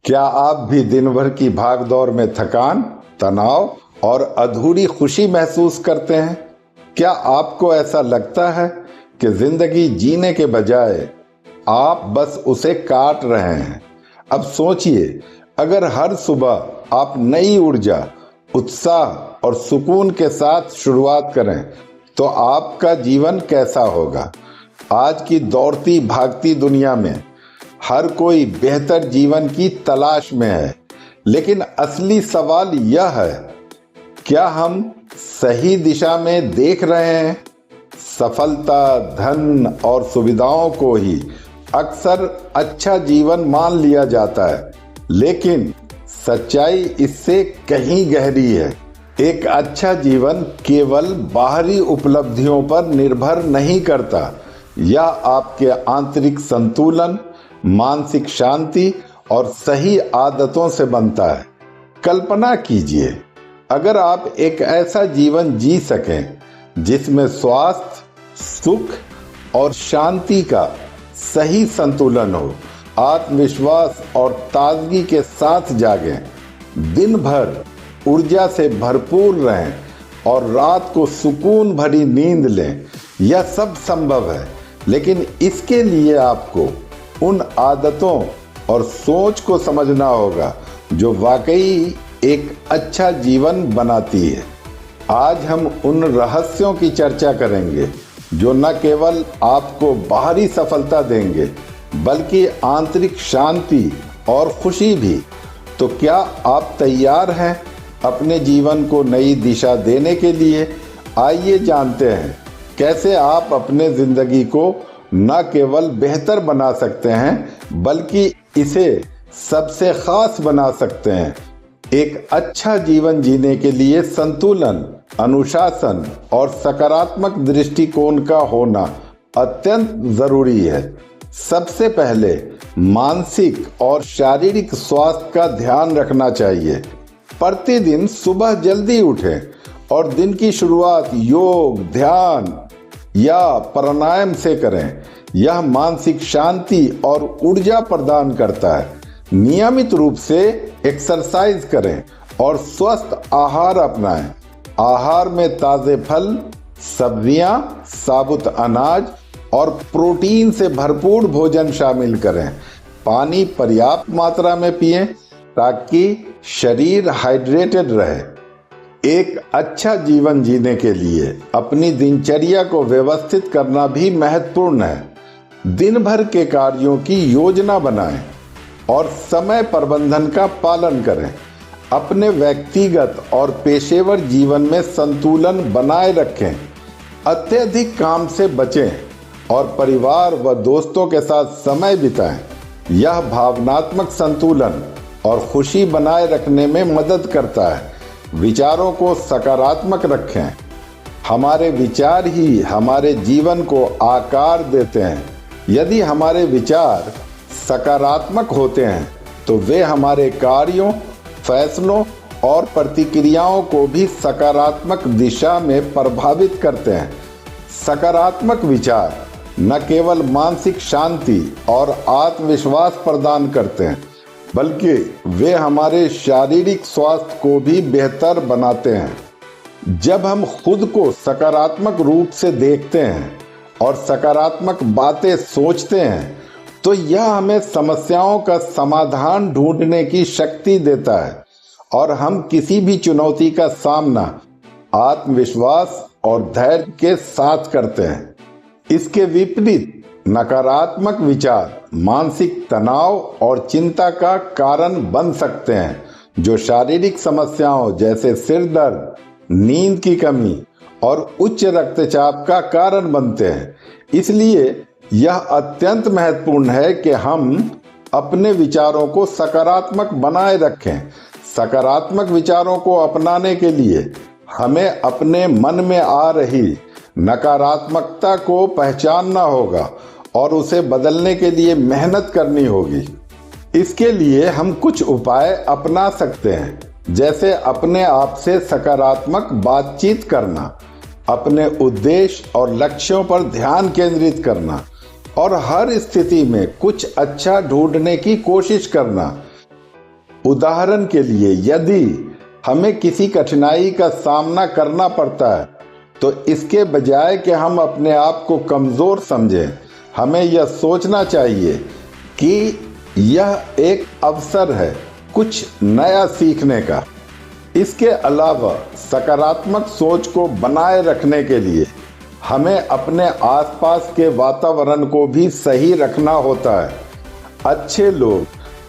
क्या आप भी दिन भर की भागदौड़ में थकान, तनाव और अधूरी खुशी महसूस करते हैं? क्या आपको ऐसा लगता है कि जिंदगी जीने के बजाय आप बस उसे काट रहे हैं? अब सोचिए, अगर हर सुबह आप नई ऊर्जा, उत्साह और सुकून के साथ शुरुआत करें, तो आपका जीवन कैसा होगा? आज की दौड़ती भागती दुनिया में हर कोई बेहतर जीवन की तलाश में है, लेकिन असली सवाल यह है, क्या हम सही दिशा में देख रहे हैं? सफलता, धन और सुविधाओं को ही अक्सर अच्छा जीवन मान लिया जाता है, लेकिन सच्चाई इससे कहीं गहरी है। एक अच्छा जीवन केवल बाहरी उपलब्धियों पर निर्भर नहीं करता। यह आपके आंतरिक संतुलन, मानसिक शांति और सही आदतों से बनता है। कल्पना कीजिए, अगर आप एक ऐसा जीवन जी सकें जिसमें स्वास्थ्य, सुख और शांति का सही संतुलन हो, आत्मविश्वास और ताजगी के साथ जागें, दिन भर ऊर्जा से भरपूर रहें और रात को सुकून भरी नींद लें। यह सब संभव है, लेकिन इसके लिए आपको उन आदतों और सोच को समझना होगा जो वाकई एक अच्छा जीवन बनाती है। आज हम उन रहस्यों की चर्चा करेंगे जो न केवल आपको बाहरी सफलता देंगे, बल्कि आंतरिक शांति और खुशी भी। तो क्या आप तैयार हैं अपने जीवन को नई दिशा देने के लिए? आइए जानते हैं कैसे आप अपने जिंदगी को न केवल बेहतर बना सकते हैं, बल्कि इसे सबसे खास बना सकते हैं। एक अच्छा जीवन जीने के लिए संतुलन, अनुशासन और सकारात्मक दृष्टिकोण का होना अत्यंत जरूरी है। सबसे पहले मानसिक और शारीरिक स्वास्थ्य का ध्यान रखना चाहिए। प्रतिदिन सुबह जल्दी उठें और दिन की शुरुआत योग, ध्यान या प्राणायाम से करें। यह मानसिक शांति और ऊर्जा प्रदान करता है। नियमित रूप से एक्सरसाइज करें और स्वस्थ आहार अपनाएं। आहार में ताजे फल, सब्जियां, साबुत अनाज और प्रोटीन से भरपूर भोजन शामिल करें। पानी पर्याप्त मात्रा में पिएं ताकि शरीर हाइड्रेटेड रहे। एक अच्छा जीवन जीने के लिए अपनी दिनचर्या को व्यवस्थित करना भी महत्वपूर्ण है। दिन भर के कार्यों की योजना बनाएं और समय प्रबंधन का पालन करें। अपने व्यक्तिगत और पेशेवर जीवन में संतुलन बनाए रखें। अत्यधिक काम से बचें और परिवार व दोस्तों के साथ समय बिताएं। यह भावनात्मक संतुलन और खुशी बनाए रखने में मदद करता है। विचारों को सकारात्मक रखें। हमारे विचार ही हमारे जीवन को आकार देते हैं। यदि हमारे विचार सकारात्मक होते हैं तो वे हमारे कार्यों, फैसलों और प्रतिक्रियाओं को भी सकारात्मक दिशा में प्रभावित करते हैं। सकारात्मक विचार न केवल मानसिक शांति और आत्मविश्वास प्रदान करते हैं, बल्कि वे हमारे शारीरिक स्वास्थ्य को भी बेहतर बनाते हैं। जब हम खुद को सकारात्मक रूप से देखते हैं और सकारात्मक बातें सोचते हैं, तो यह हमें समस्याओं का समाधान ढूंढने की शक्ति देता है और हम किसी भी चुनौती का सामना आत्मविश्वास और धैर्य के साथ करते हैं। इसके विपरीत नकारात्मक विचार मानसिक तनाव और चिंता का कारण बन सकते हैं, जो शारीरिक समस्याओं जैसे सिर दर्द, नींद की कमी और उच्च रक्तचाप का कारण बनते हैं। इसलिए यह अत्यंत महत्वपूर्ण है कि हम अपने विचारों को सकारात्मक बनाए रखें। सकारात्मक विचारों को अपनाने के लिए हमें अपने मन में आ रही नकारात्मकता को पहचानना होगा और उसे बदलने के लिए मेहनत करनी होगी। इसके लिए हम कुछ उपाय अपना सकते हैं, जैसे अपने आप से सकारात्मक बातचीत करना, अपने उद्देश्य और लक्ष्यों पर ध्यान केंद्रित करना और हर स्थिति में कुछ अच्छा ढूंढने की कोशिश करना। उदाहरण के लिए, यदि हमें किसी कठिनाई का सामना करना पड़ता है तो इसके बजाय कि हम अपने आप को कमज़ोर समझें, हमें यह सोचना चाहिए कि यह एक अवसर है कुछ नया सीखने का। इसके अलावा सकारात्मक सोच को बनाए रखने के लिए हमें अपने आसपास के वातावरण को भी सही रखना होता है। अच्छे लोग,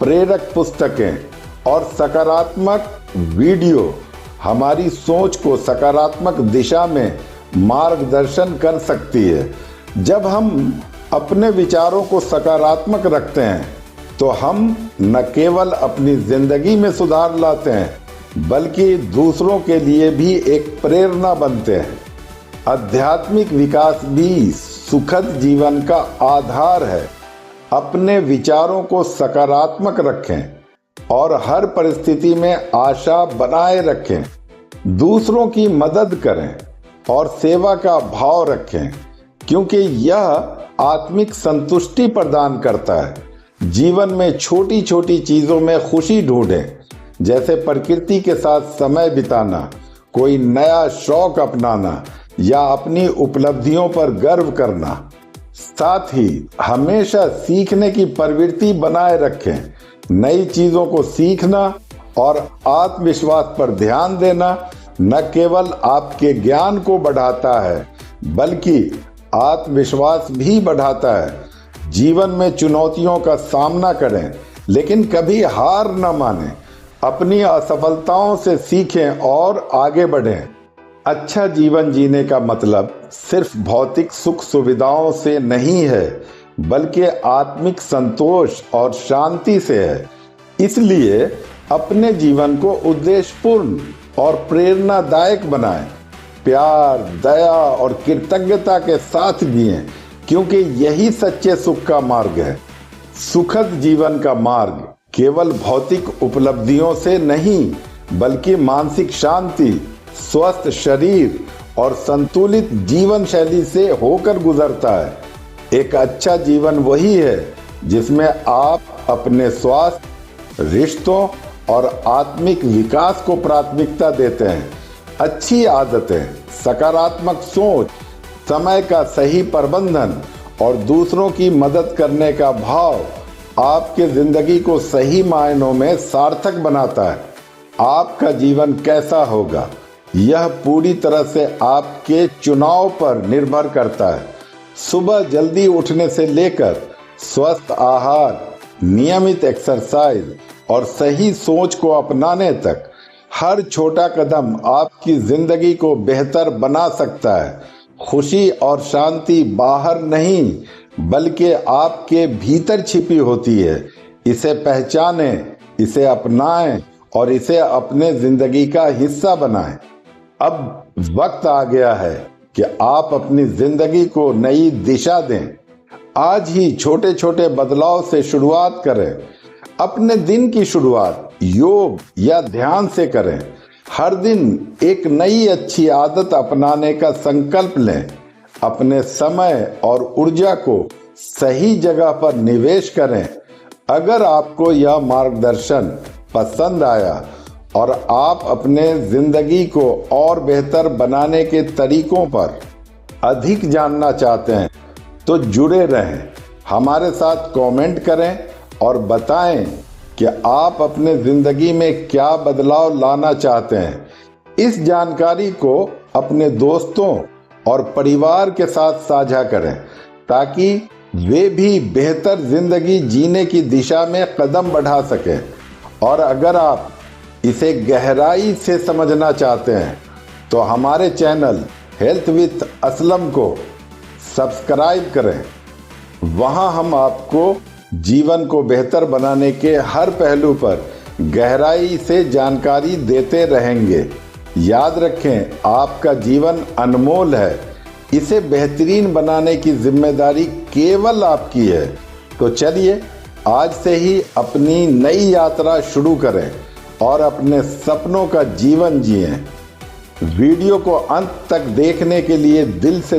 प्रेरक पुस्तकें और सकारात्मक वीडियो हमारी सोच को सकारात्मक दिशा में मार्गदर्शन कर सकती है। जब हम अपने विचारों को सकारात्मक रखते हैं तो हम न केवल अपनी जिंदगी में सुधार लाते हैं बल्कि दूसरों के लिए भी एक प्रेरणा बनते हैं। आध्यात्मिक विकास भी सुखद जीवन का आधार है। अपने विचारों को सकारात्मक रखें और हर परिस्थिति में आशा बनाए रखें। दूसरों की मदद करें और सेवा का भाव रखें, क्योंकि यह आत्मिक संतुष्टि प्रदान करता है। जीवन में छोटी छोटी चीज़ों में खुशी ढूंढें, जैसे प्रकृति के साथ समय बिताना, कोई नया शौक अपनाना या अपनी उपलब्धियों पर गर्व करना। साथ ही हमेशा सीखने की प्रवृत्ति बनाए रखें। नई चीज़ों को सीखना और आत्मविश्वास पर ध्यान देना न केवल आपके ज्ञान को बढ़ाता है बल्कि आत्मविश्वास भी बढ़ाता है। जीवन में चुनौतियों का सामना करें, लेकिन कभी हार न मानें। अपनी असफलताओं से सीखें और आगे बढ़ें। अच्छा जीवन जीने का मतलब सिर्फ भौतिक सुख सुविधाओं से नहीं है, बल्कि आत्मिक संतोष और शांति से है। इसलिए अपने जीवन को उद्देश्यपूर्ण और प्रेरणादायक बनाएं। प्यार, दया और कृतज्ञता के साथ जिएं, क्योंकि यही सच्चे सुख का मार्ग है। सुखद जीवन का मार्ग केवल भौतिक उपलब्धियों से नहीं, बल्कि मानसिक शांति, स्वस्थ शरीर और संतुलित जीवन शैली से होकर गुजरता है। एक अच्छा जीवन वही है जिसमें आप अपने स्वास्थ्य, रिश्तों और आत्मिक विकास को प्राथमिकता देते हैं। अच्छी आदतें, सकारात्मक सोच, समय का सही प्रबंधन और दूसरों की मदद करने का भाव आपके जिंदगी को सही मायनों में सार्थक बनाता है। आपका जीवन कैसा होगा, यह पूरी तरह से आपके चुनाव पर निर्भर करता है। सुबह जल्दी उठने से लेकर स्वस्थ आहार, नियमित एक्सरसाइज और सही सोच को अपनाने तक हर छोटा कदम आपकी जिंदगी को बेहतर बना सकता है। खुशी और शांति बाहर नहीं, बल्कि आपके भीतर छिपी होती है। इसे पहचानें, इसे अपनाएं और इसे अपने जिंदगी का हिस्सा बनाएं। अब वक्त आ गया है कि आप अपनी जिंदगी को नई दिशा दें। आज ही छोटे छोटे बदलाव से शुरुआत करें। अपने दिन की शुरुआत योग या ध्यान से करें। हर दिन एक नई अच्छी आदत अपनाने का संकल्प लें। अपने समय और ऊर्जा को सही जगह पर निवेश करें। अगर आपको यह मार्गदर्शन पसंद आया और आप अपने जिंदगी को और बेहतर बनाने के तरीकों पर अधिक जानना चाहते हैं तो जुड़े रहें। हमारे साथ कमेंट करें और बताएं कि आप अपने जिंदगी में क्या बदलाव लाना चाहते हैं। इस जानकारी को अपने दोस्तों और परिवार के साथ साझा करें ताकि वे भी बेहतर जिंदगी जीने की दिशा में कदम बढ़ा सकें। और अगर आप इसे गहराई से समझना चाहते हैं तो हमारे चैनल हेल्थ विद असलम को सब्सक्राइब करें। वहां हम आपको जीवन को बेहतर बनाने के हर पहलू पर गहराई से जानकारी देते रहेंगे। याद रखें, आपका जीवन अनमोल है। इसे बेहतरीन बनाने की जिम्मेदारी केवल आपकी है। तो चलिए आज से ही अपनी नई यात्रा शुरू करें और अपने सपनों का जीवन जिएं। वीडियो को अंत तक देखने के लिए दिल से